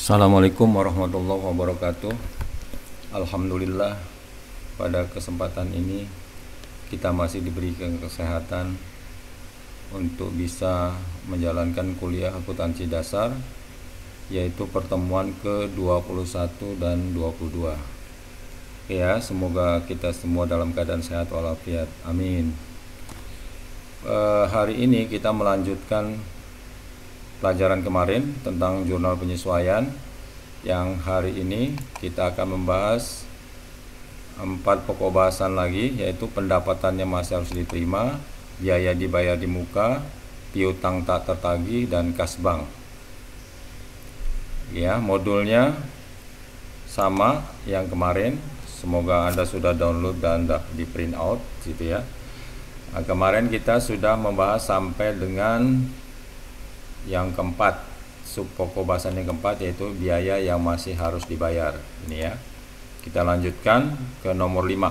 Assalamualaikum warahmatullahi wabarakatuh. Alhamdulillah, pada kesempatan ini kita masih diberikan kesehatan untuk bisa menjalankan kuliah akuntansi dasar, yaitu pertemuan ke-21 dan 22. Ya, semoga kita semua dalam keadaan sehat walafiat. Amin. Hari ini kita melanjutkan pelajaran kemarin tentang jurnal penyesuaian, yang hari ini kita akan membahas 4 pokok bahasan lagi, yaitu pendapatannya masih harus diterima, biaya dibayar di muka, piutang tak tertagih, dan kas bank. Ya, modulnya sama yang kemarin. Semoga Anda sudah download dan di print out gitu ya. Nah, kemarin kita sudah membahas sampai dengan yang keempat, sub pokok bahasan yang keempat, yaitu biaya yang masih harus dibayar. Ini ya. Kita lanjutkan ke nomor 5.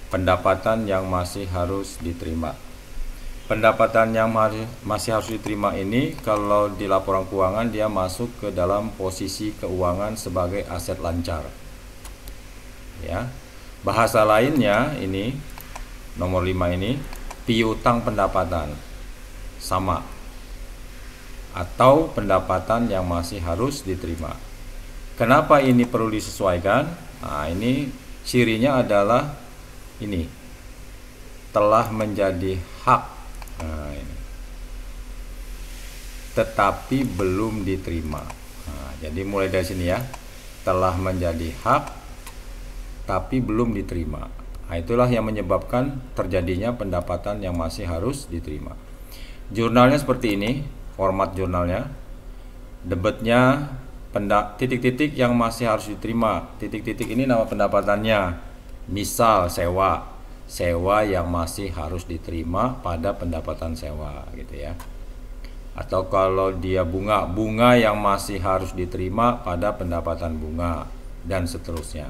Pendapatan yang masih harus diterima. Pendapatan yang masih harus diterima ini, kalau di laporan keuangan dia masuk ke dalam posisi keuangan sebagai aset lancar. Ya. Bahasa lainnya ini nomor 5 ini piutang pendapatan. Sama, atau pendapatan yang masih harus diterima. Kenapa ini perlu disesuaikan? Nah, ini cirinya adalah ini telah menjadi hak. Nah, ini. Tetapi belum diterima. Nah, jadi mulai dari sini ya, telah menjadi hak tapi belum diterima. Nah, itulah yang menyebabkan terjadinya pendapatan yang masih harus diterima. Jurnalnya seperti ini. Format jurnalnya, debitnya titik-titik yang masih harus diterima. Titik-titik ini nama pendapatannya. Misal sewa yang masih harus diterima pada pendapatan sewa gitu ya. Atau kalau dia bunga yang masih harus diterima pada pendapatan bunga, dan seterusnya.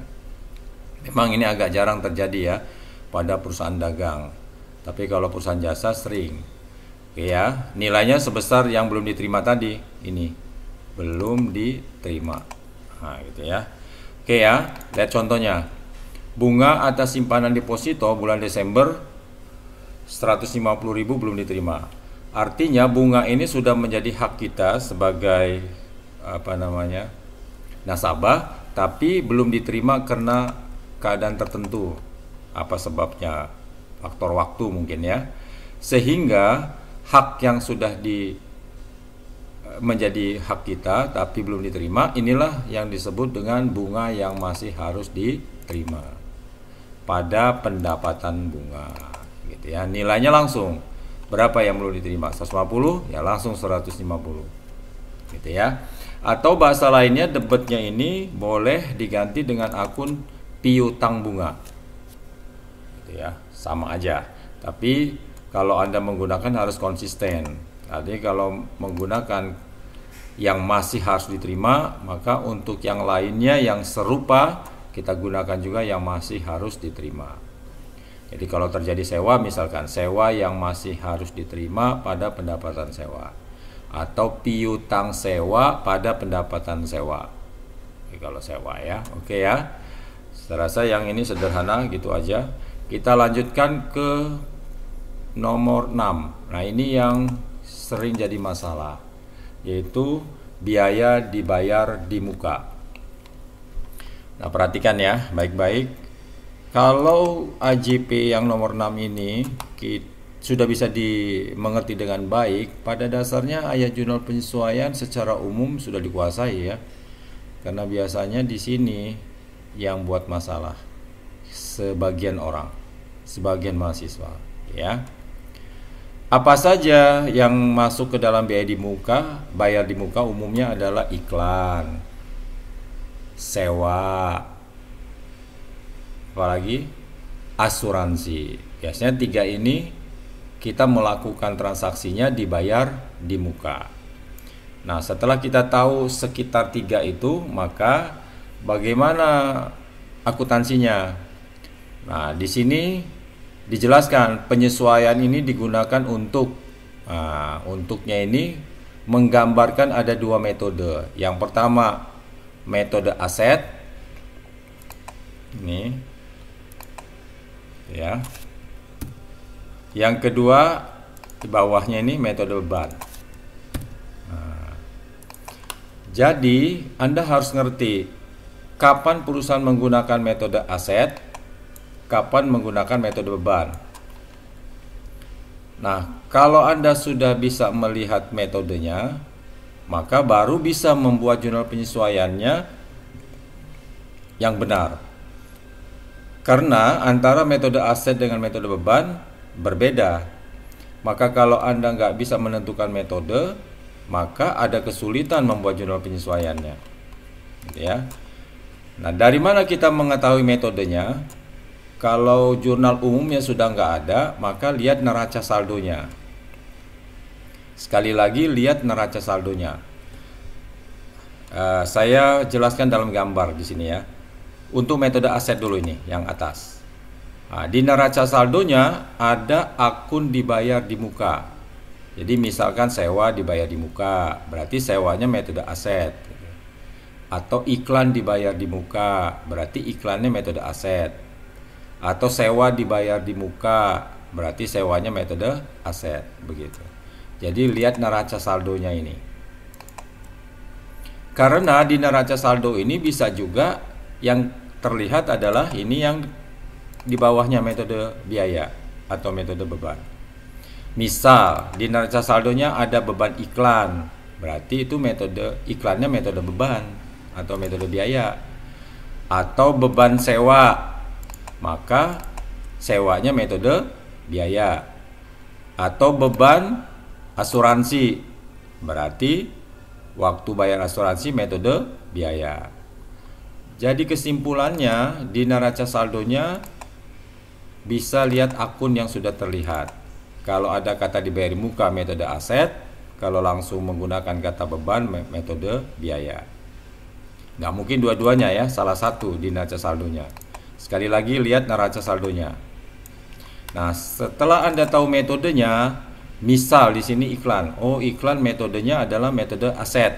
Memang ini agak jarang terjadi ya pada perusahaan dagang. Tapi kalau perusahaan jasa sering. Ya, nilainya sebesar yang belum diterima tadi, ini belum diterima. Nah, gitu ya. Oke ya, lihat contohnya. Bunga atas simpanan deposito bulan Desember 150.000 belum diterima. Artinya bunga ini sudah menjadi hak kita sebagai nasabah, tapi belum diterima karena keadaan tertentu. Apa sebabnya? Faktor waktu mungkin ya. Sehingga hak yang sudah menjadi hak kita tapi belum diterima, inilah yang disebut dengan bunga yang masih harus diterima pada pendapatan bunga gitu ya. Nilainya langsung berapa yang belum diterima? 150, ya langsung 150 gitu ya. Atau bahasa lainnya, debitnya ini boleh diganti dengan akun piutang bunga gitu ya, sama aja. Tapi kalau Anda menggunakan harus konsisten. Artinya kalau menggunakan yang masih harus diterima, maka untuk yang lainnya yang serupa kita gunakan juga yang masih harus diterima. Jadi kalau terjadi sewa, misalkan sewa yang masih harus diterima pada pendapatan sewa, atau piutang sewa pada pendapatan sewa. Jadi kalau sewa ya, oke ya. Saya rasa yang ini sederhana gitu aja. Kita lanjutkan ke nomor 6. Nah, ini yang sering jadi masalah, yaitu biaya dibayar di muka. Nah, perhatikan ya baik-baik. Kalau AJP yang nomor 6 ini sudah bisa dimengerti dengan baik, pada dasarnya ayat jurnal penyesuaian secara umum sudah dikuasai ya. Karena biasanya di sini yang buat masalah sebagian orang, sebagian mahasiswa ya. Apa saja yang masuk ke dalam biaya di muka, bayar di muka umumnya adalah iklan, sewa, apalagi asuransi. Biasanya 3 ini kita melakukan transaksinya dibayar di muka. Nah, setelah kita tahu sekitar 3 itu, maka bagaimana akuntansinya? Nah, di sini dijelaskan penyesuaian ini digunakan untuknya ini menggambarkan ada dua metode. Yang pertama metode aset ini ya. Yang kedua di bawahnya ini metode beban. Jadi Anda harus ngerti kapan perusahaan menggunakan metode aset, kapan menggunakan metode beban. Nah, kalau Anda sudah bisa melihat metodenya, maka baru bisa membuat jurnal penyesuaiannya yang benar. Karena antara metode aset dengan metode beban berbeda. Maka kalau Anda nggak bisa menentukan metode, maka ada kesulitan membuat jurnal penyesuaiannya. Gitu ya. Nah, dari mana kita mengetahui metodenya? Kalau jurnal umumnya sudah nggak ada, maka lihat neraca saldonya. Sekali lagi lihat neraca saldonya. Saya jelaskan dalam gambar di sini ya. Untuk metode aset dulu ini, yang atas. Nah, di neraca saldonya ada akun dibayar di muka. Jadi misalkan sewa dibayar di muka, berarti sewanya metode aset. Atau iklan dibayar di muka, berarti iklannya metode aset. Atau sewa dibayar di muka, berarti sewanya metode aset, begitu. Jadi lihat neraca saldonya ini. Karena di neraca saldo ini bisa juga yang terlihat adalah ini yang di bawahnya metode biaya atau metode beban. Misal di neraca saldonya ada beban iklan, berarti itu metode iklannya metode beban atau metode biaya. Atau beban sewa, maka sewanya metode biaya. Atau beban asuransi, berarti waktu bayar asuransi metode biaya. Jadi kesimpulannya di neraca saldonya bisa lihat akun yang sudah terlihat. Kalau ada kata dibayar di muka metode aset, kalau langsung menggunakan kata beban metode biaya. Nggak mungkin dua-duanya ya, salah satu di neraca saldonya. Sekali lagi lihat neraca saldonya. Nah, setelah Anda tahu metodenya, misal di sini iklan. Oh, iklan metodenya adalah metode aset.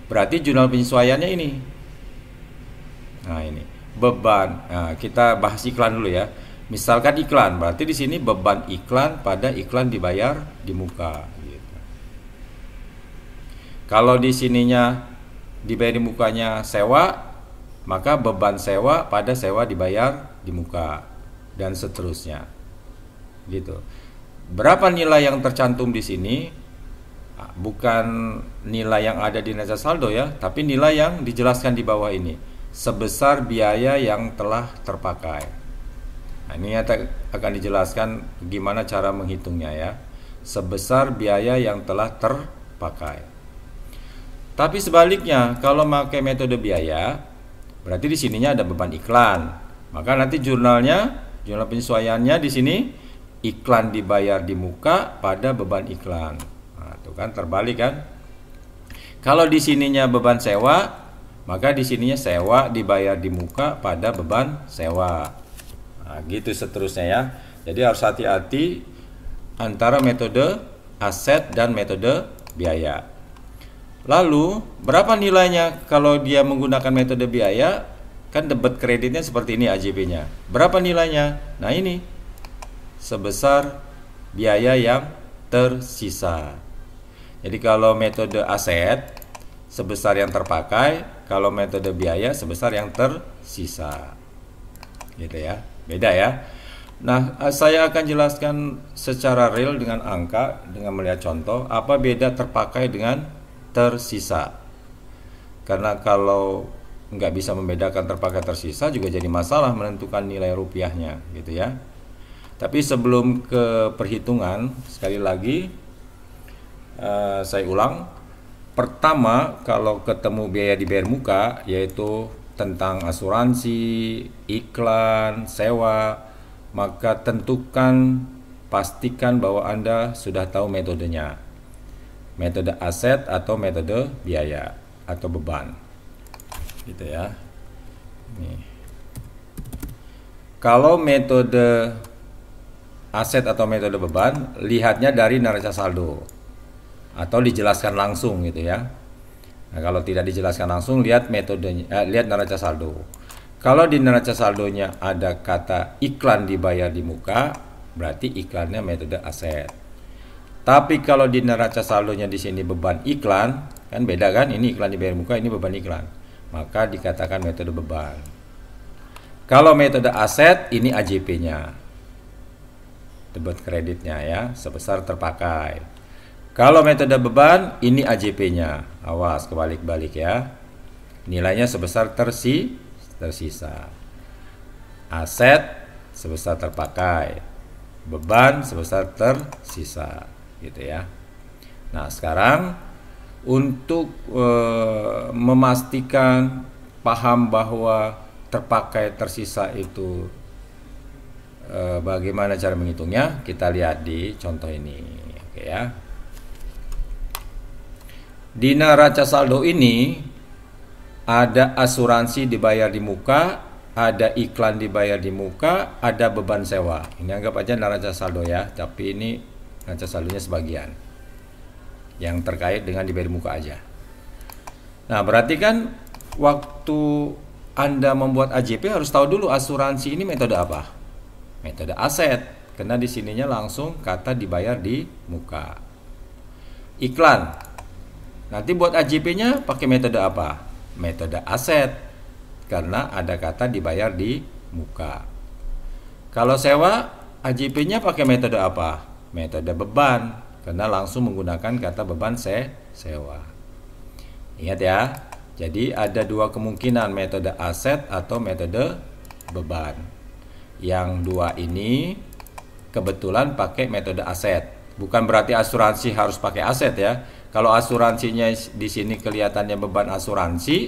Berarti jurnal penyesuaiannya ini. Nah, ini beban. Nah, kita bahas iklan dulu ya. Misalkan iklan, berarti di sini beban iklan pada iklan dibayar di muka. Gitu. Kalau di sininya dibayar di mukanya sewa, maka beban sewa pada sewa dibayar di muka dan seterusnya. Gitu. Berapa nilai yang tercantum di sini? Bukan nilai yang ada di neraca saldo ya, tapi nilai yang dijelaskan di bawah ini. Sebesar biaya yang telah terpakai. Nah, ini akan dijelaskan gimana cara menghitungnya ya. Sebesar biaya yang telah terpakai. Tapi sebaliknya, kalau pakai metode biaya, berarti di sininya ada beban iklan. Maka nanti jurnal penyesuaiannya di sini iklan dibayar di muka pada beban iklan. Nah, itu kan terbalik kan? Kalau di sininya beban sewa, maka di sininya sewa dibayar di muka pada beban sewa. Nah, gitu seterusnya ya. Jadi harus hati-hati antara metode aset dan metode biaya. Lalu berapa nilainya kalau dia menggunakan metode biaya? Kan debit kreditnya seperti ini AJB-nya. Berapa nilainya? Nah, ini sebesar biaya yang tersisa. Jadi kalau metode aset sebesar yang terpakai, kalau metode biaya sebesar yang tersisa. Gitu ya. Beda ya. Nah, saya akan jelaskan secara real dengan angka, dengan melihat contoh apa beda terpakai dengan tersisa. Karena kalau nggak bisa membedakan terpakai tersisa juga jadi masalah menentukan nilai rupiahnya, gitu ya. Tapi sebelum ke perhitungan, sekali lagi saya ulang. Pertama, kalau ketemu biaya dibayar muka, yaitu tentang asuransi, iklan, sewa, maka pastikan bahwa Anda sudah tahu metodenya. Metode aset atau metode biaya atau beban. Gitu ya. Nih. Kalau metode aset atau metode beban, lihatnya dari neraca saldo. atau dijelaskan langsung gitu ya. Nah, kalau tidak dijelaskan langsung, lihat metodenya, lihat neraca saldo. Kalau di neraca saldonya ada kata iklan dibayar di muka, berarti iklannya metode aset. Tapi kalau di neraca saldonya di sini beban iklan, kan beda kan? Ini iklan dibayar di muka, ini beban iklan. Maka dikatakan metode beban. Kalau metode aset, ini AJP-nya. Debit kreditnya ya, sebesar terpakai. Kalau metode beban, ini AJP-nya. Awas, kebalik-balik ya. Nilainya sebesar tersisa. Aset sebesar terpakai. Beban sebesar tersisa. Gitu ya. Nah, sekarang untuk memastikan paham bahwa terpakai tersisa itu bagaimana cara menghitungnya, kita lihat di contoh ini. Oke ya. Di neraca saldo ini ada asuransi dibayar di muka, ada iklan dibayar di muka, ada beban sewa. Ini anggap aja neraca saldo ya, tapi ini neraca saldonya sebagian yang terkait dengan dibayar di muka aja. Nah, berarti kan waktu Anda membuat AJP harus tahu dulu asuransi ini metode apa? Metode aset, karena di sininya langsung kata dibayar di muka. Iklan. Nanti buat AJP-nya pakai metode apa? Metode aset, karena ada kata dibayar di muka. Kalau sewa, AJP-nya pakai metode apa? Metode beban, karena langsung menggunakan kata beban sewa. Ingat ya, jadi ada dua kemungkinan, metode aset atau metode beban. Yang dua ini kebetulan pakai metode aset. Bukan berarti asuransi harus pakai aset ya. Kalau asuransinya di sini kelihatannya beban asuransi,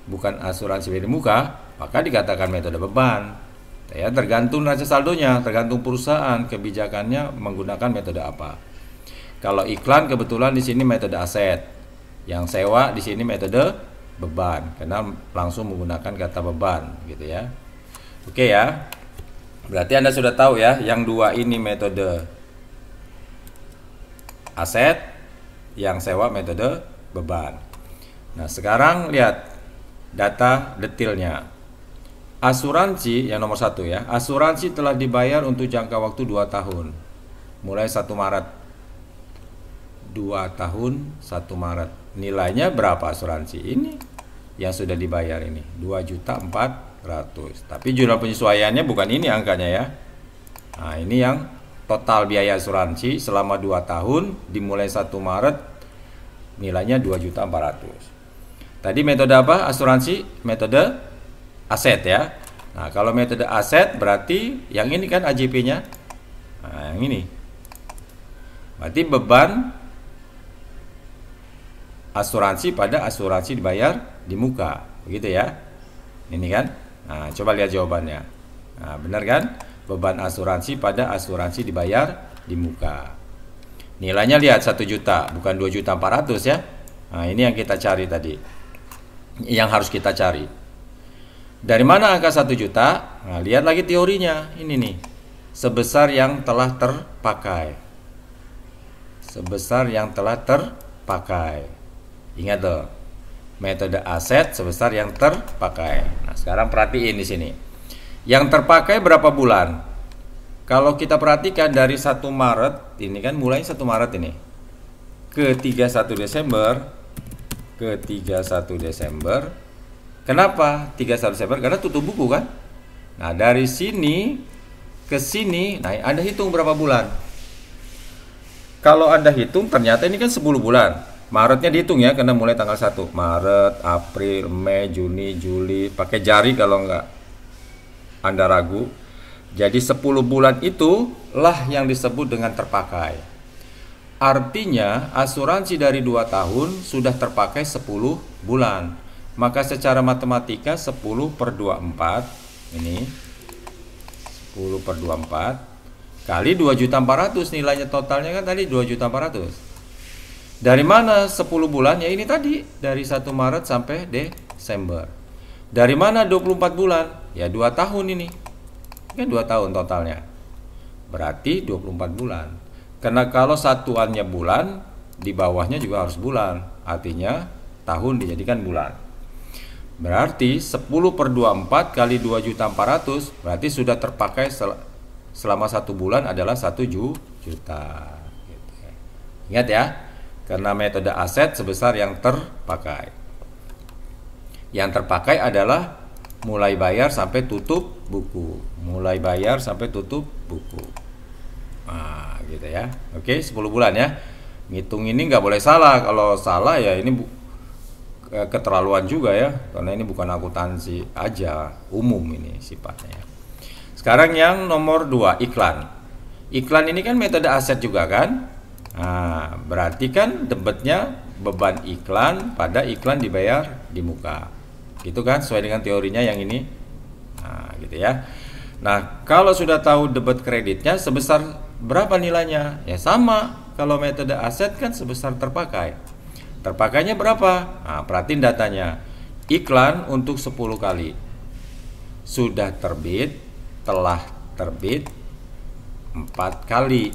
bukan asuransi di muka, maka dikatakan metode beban. Ya, tergantung neraca saldonya, tergantung perusahaan kebijakannya menggunakan metode apa. Kalau iklan kebetulan di sini metode aset, yang sewa di sini metode beban, karena langsung menggunakan kata beban, gitu ya. Oke ya, berarti Anda sudah tahu ya, yang dua ini metode aset, yang sewa metode beban. Nah, sekarang lihat data detailnya. Asuransi yang nomor 1 ya, asuransi telah dibayar untuk jangka waktu 2 tahun, mulai 1 Maret. 2 tahun 1 Maret. Nilainya berapa asuransi ini yang sudah dibayar ini? 2.400.000. Tapi jumlah penyesuaiannya bukan ini angkanya ya. Nah, ini yang total biaya asuransi selama 2 tahun dimulai 1 Maret, nilainya 2.400.000. Tadi metode apa asuransi? Metode aset ya. Nah, kalau metode aset berarti yang ini kan AJP-nya. Nah, yang ini. Berarti beban asuransi pada asuransi dibayar di muka. Begitu ya. Ini kan. Nah, coba lihat jawabannya. Nah, benar kan? Beban asuransi pada asuransi dibayar di muka. Nilainya lihat 1 juta, bukan 2.400.000 ya. Nah, ini yang kita cari tadi. Yang harus kita cari. Dari mana angka 1 juta? Nah, lihat lagi teorinya. Ini nih. Sebesar yang telah terpakai. Sebesar yang telah terpakai. Ingat tuh. Metode aset sebesar yang terpakai. Nah, sekarang perhatiin di sini. Yang terpakai berapa bulan? Kalau kita perhatikan dari 1 Maret, ini kan mulai 1 Maret ini, ke 31 Desember, ke 31 Desember. Kenapa 31 Desember? Karena tutup buku kan. Nah, dari sini ke sini, nah Anda hitung berapa bulan. Kalau Anda hitung ternyata ini kan 10 bulan. Maretnya dihitung ya, karena mulai tanggal 1. Maret, April, Mei, Juni, Juli. Pakai jari kalau enggak Anda ragu. Jadi 10 bulan itulah yang disebut dengan terpakai. Artinya asuransi dari 2 tahun sudah terpakai 10 bulan. Maka secara matematika 10 per 24 ini 10 per 24 kali 2.400.000 nilainya totalnya kan tadi 2.400.000. Dari mana 10 bulan? Ya ini tadi dari 1 Maret sampai Desember. Dari mana 24 bulan? Ya 2 tahun ini. Kan 2 tahun totalnya. Berarti 24 bulan. Karena kalau satuannya bulan, di bawahnya juga harus bulan. Artinya tahun dijadikan bulan. Berarti 10 per 24 kali 2.400.000 berarti sudah terpakai selama 1 bulan adalah 1 juta. Gitu ya. Ingat ya, karena metode aset sebesar yang terpakai. Yang terpakai adalah mulai bayar sampai tutup buku. Mulai bayar sampai tutup buku. Nah, gitu ya. Oke, 10 bulan ya. Ngitung ini nggak boleh salah. Kalau salah ya ini keterlaluan juga ya, karena ini bukan akuntansi aja, umum ini sifatnya. Sekarang yang nomor 2, iklan. Iklan ini kan metode aset juga kan? Nah, berarti kan debetnya beban iklan pada iklan dibayar di muka. Gitu kan, sesuai dengan teorinya yang ini. Nah, gitu ya. Nah, kalau sudah tahu debit kreditnya sebesar berapa nilainya? Ya sama, kalau metode aset kan sebesar terpakai. Terpakainya berapa? Nah, perhatiin datanya. Iklan untuk 10 kali. Sudah terbit, telah terbit 4 kali.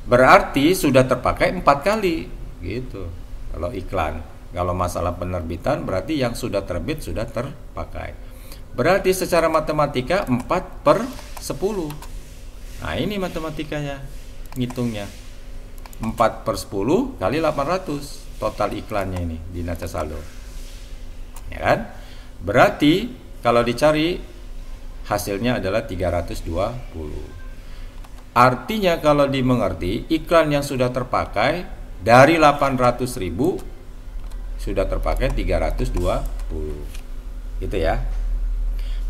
Berarti sudah terpakai 4 kali. Gitu. Kalau iklan. Kalau masalah penerbitan berarti yang sudah terbit sudah terpakai. Berarti secara matematika 4 per 10. Nah, ini matematikanya. Ngitungnya. 4 per 10 kali 800 total iklannya ini di neraca saldo, ya kan? Berarti kalau dicari hasilnya adalah 320. Artinya kalau dimengerti, iklan yang sudah terpakai dari 800.000 sudah terpakai 320, gitu ya.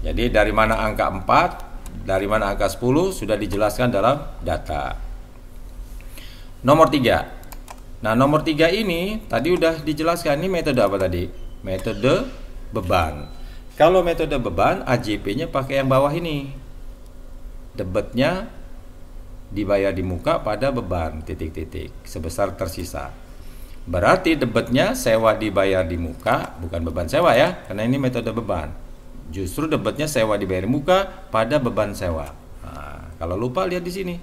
Jadi dari mana angka 4, dari mana angka 10 sudah dijelaskan dalam data. Nomor 3. Nah, nomor 3 ini tadi udah dijelaskan, ini metode apa tadi? Metode beban. Kalau metode beban, AJP-nya pakai yang bawah ini. Debetnya dibayar di muka pada beban titik-titik sebesar tersisa. Berarti debetnya sewa dibayar di muka, bukan beban sewa ya, karena ini metode beban. Justru debetnya sewa dibayar di muka pada beban sewa. Nah, kalau lupa lihat di sini.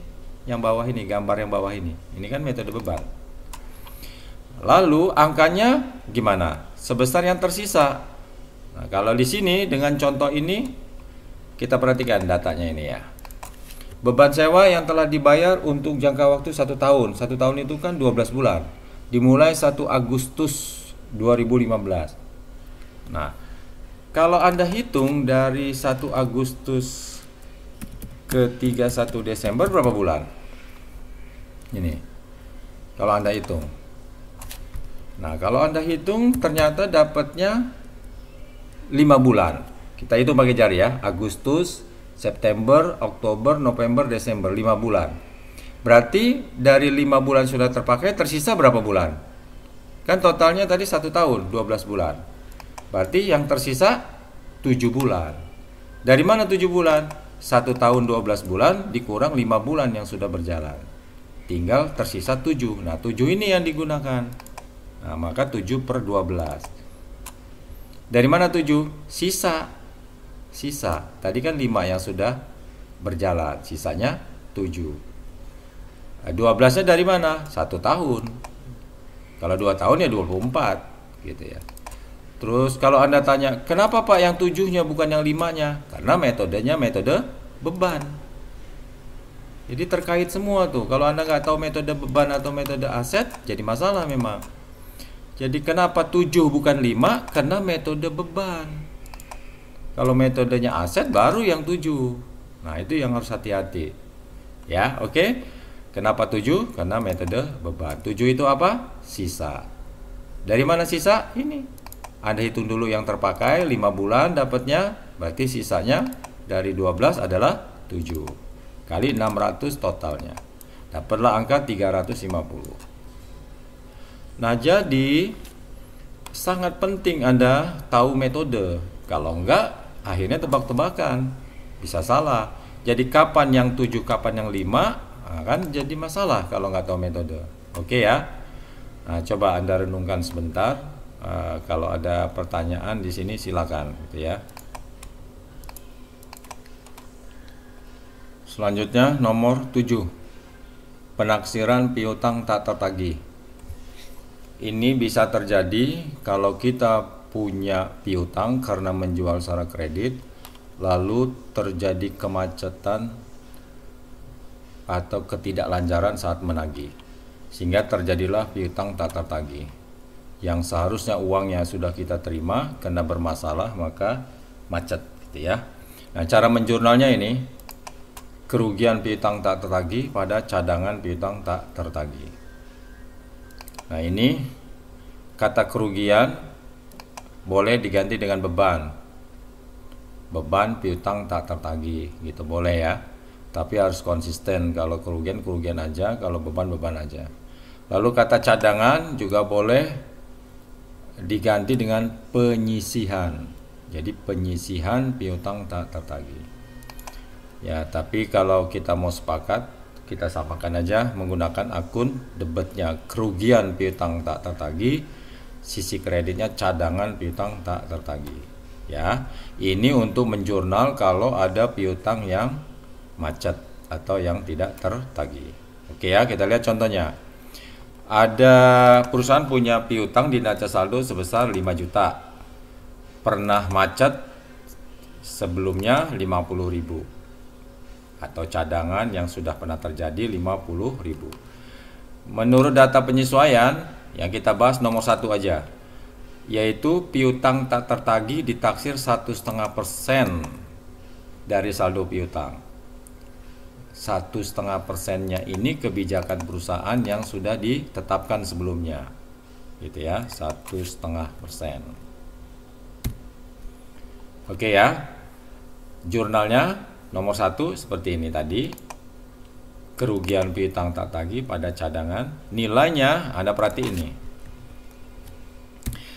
Yang bawah ini, gambar yang bawah ini kan metode beban. Lalu angkanya gimana? Sebesar yang tersisa. Nah, kalau di sini dengan contoh ini kita perhatikan datanya ini ya. Beban sewa yang telah dibayar untuk jangka waktu 1 tahun. 1 tahun itu kan 12 bulan. Dimulai 1 Agustus 2015. Nah, kalau Anda hitung dari 1 Agustus ke 31 Desember berapa bulan? Ini. Kalau Anda hitung. Nah, kalau Anda hitung ternyata dapatnya 5 bulan. Kita hitung pakai jari ya. Agustus, September, Oktober, November, Desember, 5 bulan. Berarti dari 5 bulan sudah terpakai, tersisa berapa bulan? Kan totalnya tadi 1 tahun, 12 bulan. Berarti yang tersisa 7 bulan. Dari mana 7 bulan? 1 tahun 12 bulan dikurang 5 bulan yang sudah berjalan. Tinggal tersisa 7. Nah, 7 ini yang digunakan. Nah, maka 7 per 12. Dari mana 7? Sisa. Tadi kan 5 yang sudah berjalan. Sisanya 7. 12-nya dari mana? 1 tahun. Kalau 2 tahun ya 24. Gitu ya. Terus kalau Anda tanya, kenapa Pak yang 7-nya bukan yang 5-nya? Karena metodenya metode beban. Jadi terkait semua tuh. Kalau Anda nggak tahu metode beban atau metode aset, jadi masalah memang. Jadi kenapa 7 bukan 5? Karena metode beban. Kalau metodenya aset baru yang 7. Nah, itu yang harus hati-hati. Ya, oke. Kenapa 7? Karena metode beban. 7 itu apa? Sisa. Dari mana sisa? Ini. Anda hitung dulu yang terpakai 5 bulan dapatnya, berarti sisanya dari 12 adalah 7 kali 600 totalnya. Dapatlah angka 350. Nah, jadi sangat penting Anda tahu metode. Kalau enggak, akhirnya tebak-tebakan. Bisa salah. Jadi kapan yang 7, kapan yang 5, nah, kan jadi masalah kalau nggak tahu metode. Oke ya. Nah, coba Anda renungkan sebentar. Kalau ada pertanyaan di sini silakan, gitu ya. Selanjutnya nomor 7. Penaksiran piutang tak tertagih. Ini bisa terjadi kalau kita punya piutang karena menjual secara kredit, lalu terjadi kemacetan atau ketidaklancaran saat menagih, sehingga terjadilah piutang tak tertagih. Yang seharusnya uangnya sudah kita terima karena bermasalah, maka macet gitu ya. Nah, cara menjurnalnya ini, kerugian piutang tak tertagih pada cadangan piutang tak tertagih. Nah, ini kata kerugian boleh diganti dengan beban. Beban piutang tak tertagih gitu boleh ya. Tapi harus konsisten, kalau kerugian aja, kalau beban aja. Lalu kata cadangan juga boleh diganti dengan penyisihan. Jadi penyisihan piutang tak tertagih. Ya, tapi kalau kita mau sepakat, kita samakan aja menggunakan akun debitnya kerugian piutang tak tertagih, sisi kreditnya cadangan piutang tak tertagih. Ya, ini untuk menjurnal kalau ada piutang yang macet atau yang tidak tertagih. Oke ya, kita lihat contohnya. Ada perusahaan punya piutang di neraca saldo sebesar 5 juta. Pernah macet sebelumnya 50.000. Atau cadangan yang sudah pernah terjadi 50.000. Menurut data penyesuaian yang kita bahas nomor 1 aja, yaitu piutang tak tertagih ditaksir 1,5% dari saldo piutang. 1,5%-nya ini kebijakan perusahaan yang sudah ditetapkan sebelumnya, gitu ya, 1,5%. Oke ya, jurnalnya nomor 1 seperti ini tadi, kerugian piutang tak tagih pada cadangan, nilainya Anda perhati ini,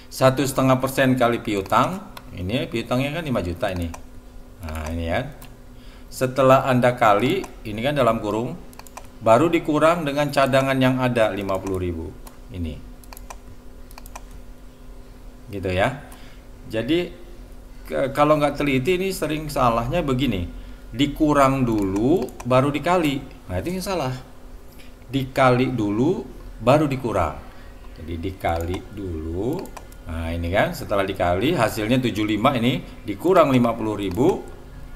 1,5% kali piutang, ini piutangnya kan 5 juta ini. Nah ini ya. Setelah Anda kali, ini kan dalam kurung, baru dikurang dengan cadangan yang ada 50.000 ini. Gitu ya. Jadi kalau nggak teliti ini sering salahnya begini. Dikurang dulu baru dikali. Nah, itu yang salah. Dikali dulu baru dikurang. Jadi dikali dulu. Nah, ini kan setelah dikali hasilnya 75, ini dikurang 50.000.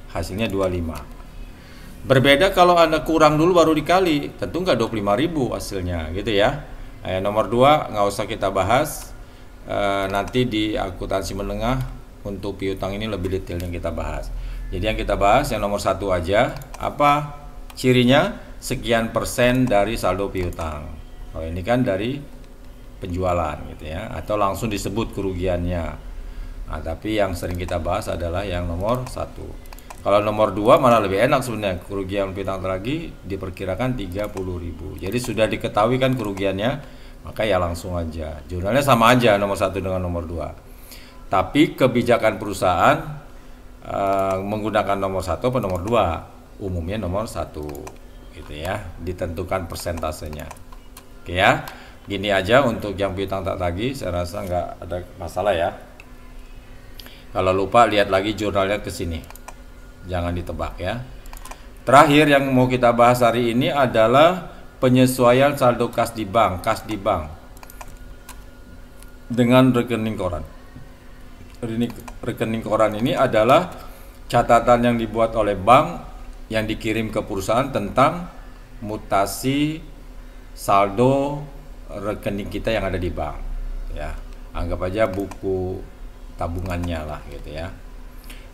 Hasilnya 25. Berbeda kalau Anda kurang dulu baru dikali, tentu nggak 25.000 hasilnya gitu ya. Nomor 2 nggak usah kita bahas, nanti di akuntansi menengah untuk piutang ini lebih detail yang kita bahas. Jadi yang kita bahas yang nomor 1 aja, apa cirinya? Sekian persen dari saldo piutang. Oh, ini kan dari penjualan gitu ya, atau langsung disebut kerugiannya. Nah, tapi yang sering kita bahas adalah yang nomor 1. Kalau nomor 2 malah lebih enak sebenarnya, kerugian piutang tertagih diperkirakan 30.000. Jadi sudah diketahui kan kerugiannya, maka ya langsung aja. Jurnalnya sama aja nomor 1 dengan nomor 2. Tapi kebijakan perusahaan menggunakan nomor 1 atau nomor 2? Umumnya nomor 1 gitu ya, ditentukan persentasenya. Oke ya. Gini aja untuk yang piutang tak tagih, saya rasa nggak ada masalah ya. Kalau lupa lihat lagi jurnalnya ke sini. Jangan ditebak ya. Terakhir yang mau kita bahas hari ini adalah penyesuaian saldo kas di bank dengan rekening koran. Rekening koran ini adalah catatan yang dibuat oleh bank yang dikirim ke perusahaan tentang mutasi saldo rekening kita yang ada di bank ya. Anggap aja buku tabungannya lah gitu ya.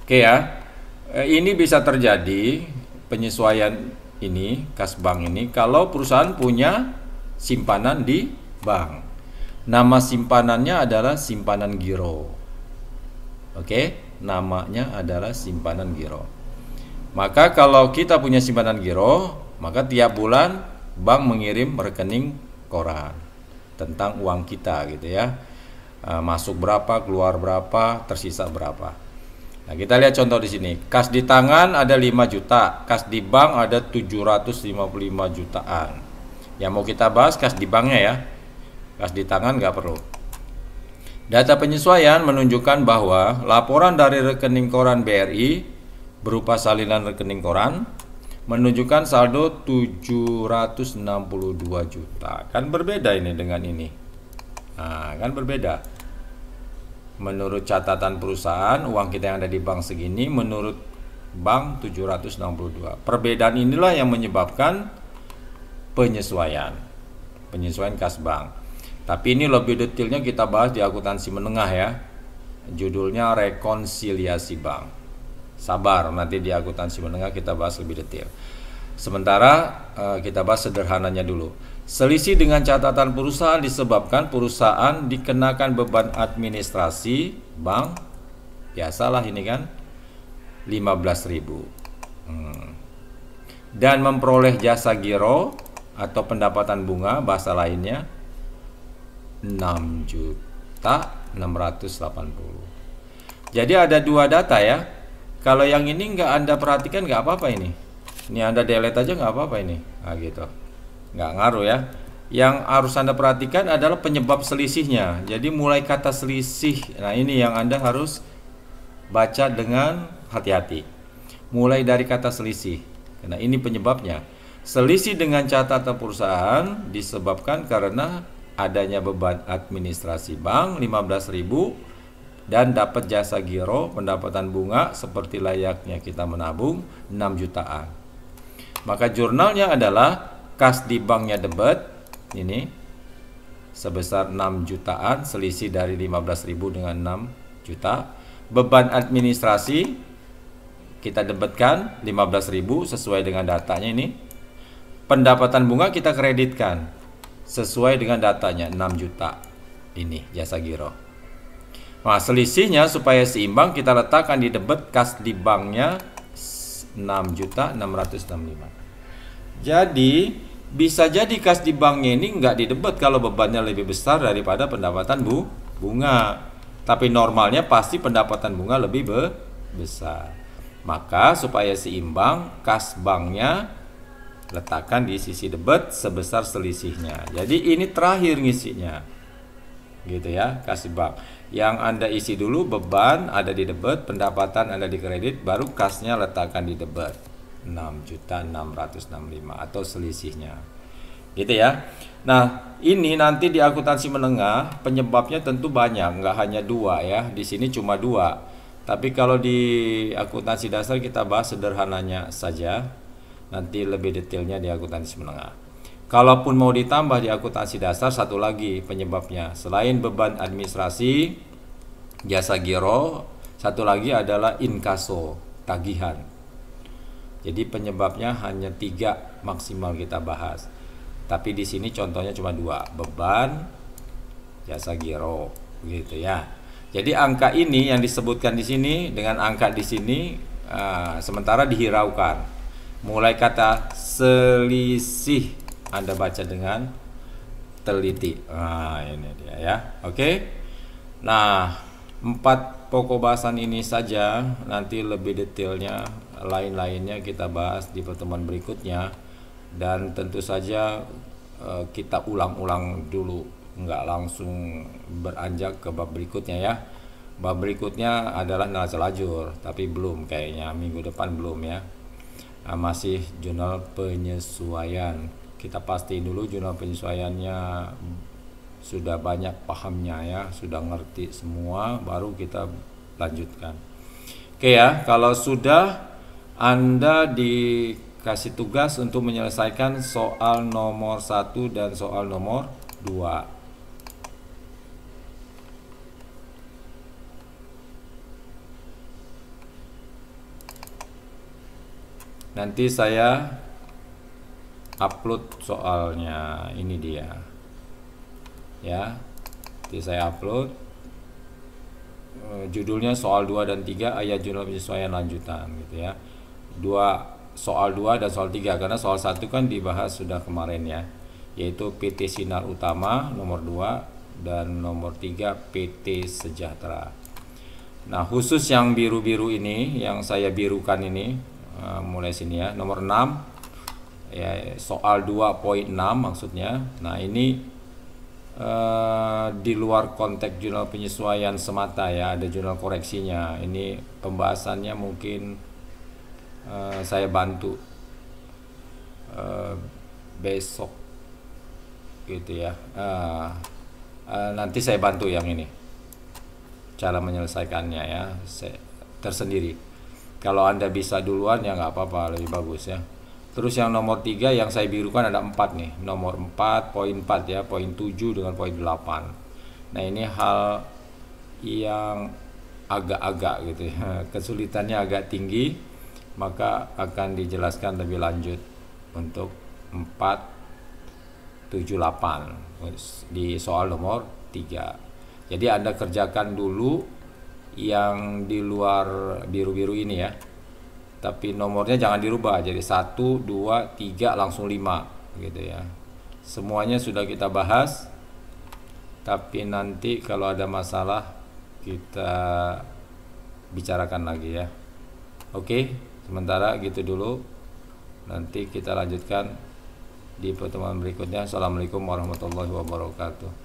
Oke ya. Ini bisa terjadi penyesuaian ini, kas bank ini, kalau perusahaan punya simpanan di bank. Nama simpanannya adalah simpanan giro. Oke, namanya adalah simpanan giro. Maka kalau kita punya simpanan giro, maka tiap bulan bank mengirim rekening koran tentang uang kita gitu ya. Masuk berapa, keluar berapa, tersisa berapa. Nah, kita lihat contoh di sini. Kas di tangan ada 5 juta, kas di bank ada 755 jutaan. Yang mau kita bahas kas di banknya ya. Kas di tangan nggak perlu. Data penyesuaian menunjukkan bahwa laporan dari rekening koran BRI berupa salinan rekening koran menunjukkan saldo 762 juta. Kan berbeda ini dengan ini. Nah, kan berbeda. Menurut catatan perusahaan, uang kita yang ada di bank segini, menurut bank 762. Perbedaan inilah yang menyebabkan penyesuaian kas bank. Tapi ini lebih detailnya kita bahas di akuntansi menengah ya. Judulnya rekonsiliasi bank. Sabar, nanti di akuntansi menengah kita bahas lebih detail. Sementara kita bahas sederhananya dulu. Selisih dengan catatan perusahaan disebabkan perusahaan dikenakan beban administrasi bank, biasalah ini kan, 15.000. Dan memperoleh jasa giro atau pendapatan bunga, bahasa lainnya 6.680. Jadi ada dua data ya. Kalau yang ini nggak Anda perhatikan nggak apa-apa ini. Ini Anda delete aja nggak apa-apa ini. Nah gitu. Nggak ngaruh ya. Yang harus Anda perhatikan adalah penyebab selisihnya. Jadi mulai kata selisih. Nah ini yang Anda harus baca dengan hati-hati. Mulai dari kata selisih. Karena ini penyebabnya. Selisih dengan catatan perusahaan disebabkan karena adanya beban administrasi bank 15.000 dan dapat jasa giro pendapatan bunga seperti layaknya kita menabung 6 jutaan. Maka jurnalnya adalah kas di banknya debit ini sebesar 6 jutaan, selisih dari 15.000 dengan 6 juta. Beban administrasi kita debitkan 15.000 sesuai dengan datanya ini. Pendapatan bunga kita kreditkan sesuai dengan datanya 6 juta. Ini jasa giro. Nah, selisihnya supaya seimbang kita letakkan di debit kas di banknya 6.665. Jadi bisa jadi kas di banknya ini nggak didebet kalau bebannya lebih besar daripada pendapatan bunga. Tapi normalnya pasti pendapatan bunga lebih besar. Maka supaya seimbang kas banknya letakkan di sisi debit sebesar selisihnya. Jadi ini terakhir ngisinya. Gitu ya, kas bank. Yang Anda isi dulu beban ada di debit, pendapatan ada di kredit, baru kasnya letakkan di debit. 6.665 atau selisihnya. Gitu ya. Nah, ini nanti di akuntansi menengah penyebabnya tentu banyak, nggak hanya dua ya. Di sini cuma dua. Tapi kalau di akuntansi dasar kita bahas sederhananya saja. Nanti lebih detailnya di akuntansi menengah. Kalaupun mau ditambah di akuntansi dasar satu lagi penyebabnya. Selain beban administrasi, jasa giro, satu lagi adalah inkaso, tagihan. Jadi penyebabnya hanya 3 maksimal kita bahas. Tapi di sini contohnya cuma 2, beban, jasa giro, gitu ya. Jadi angka ini yang disebutkan di sini dengan angka di sini sementara dihiraukan. Mulai kata selisih Anda baca dengan teliti. Nah, ini dia ya. Oke. Nah, 4 pokok bahasan ini saja, nanti lebih detailnya lain-lainnya kita bahas di pertemuan berikutnya. Dan tentu saja kita ulang-ulang dulu, nggak langsung beranjak ke bab berikutnya ya. Bab berikutnya adalah neraca lajur, tapi belum kayaknya, minggu depan belum ya. Masih jurnal penyesuaian. Kita pastiin dulu jurnal penyesuaiannya sudah banyak pahamnya ya, sudah ngerti semua, baru kita lanjutkan. Oke ya, kalau sudah Anda dikasih tugas untuk menyelesaikan soal nomor 1 dan soal nomor 2. Nanti saya upload soalnya, ini dia ya. Nanti saya upload judulnya soal 2 dan 3 ayat jurnal penyesuaian lanjutan gitu ya. Soal 2 dan soal 3, karena soal 1 kan dibahas sudah kemarin ya, yaitu PT Sinar Utama nomor 2 dan nomor 3 PT Sejahtera. Nah, khusus yang biru-biru ini, yang saya birukan ini, mulai sini ya, nomor 6 ya, soal 2.6 maksudnya. Nah, ini di luar konteks jurnal penyesuaian semata ya, ada jurnal koreksinya. Ini pembahasannya mungkin saya bantu besok gitu ya. Nanti saya bantu yang ini, cara menyelesaikannya ya, tersendiri. Kalau Anda bisa duluan ya nggak apa-apa, lebih bagus ya. Terus yang nomor 3 yang saya birukan ada 4 nih. Nomor 4, poin 4 ya, poin 7 dengan poin 8. Nah, ini hal yang agak-agak gitu ya. Kesulitannya agak tinggi, maka akan dijelaskan lebih lanjut untuk 4, 7, 8 di soal nomor 3. Jadi Anda kerjakan dulu yang di luar biru-biru ini ya. Tapi nomornya jangan dirubah, jadi 1, 2, 3 langsung 5 gitu ya. Semuanya sudah kita bahas, tapi nanti kalau ada masalah kita bicarakan lagi ya. Oke, sementara gitu dulu. Nanti kita lanjutkan di pertemuan berikutnya. Assalamualaikum warahmatullahi wabarakatuh.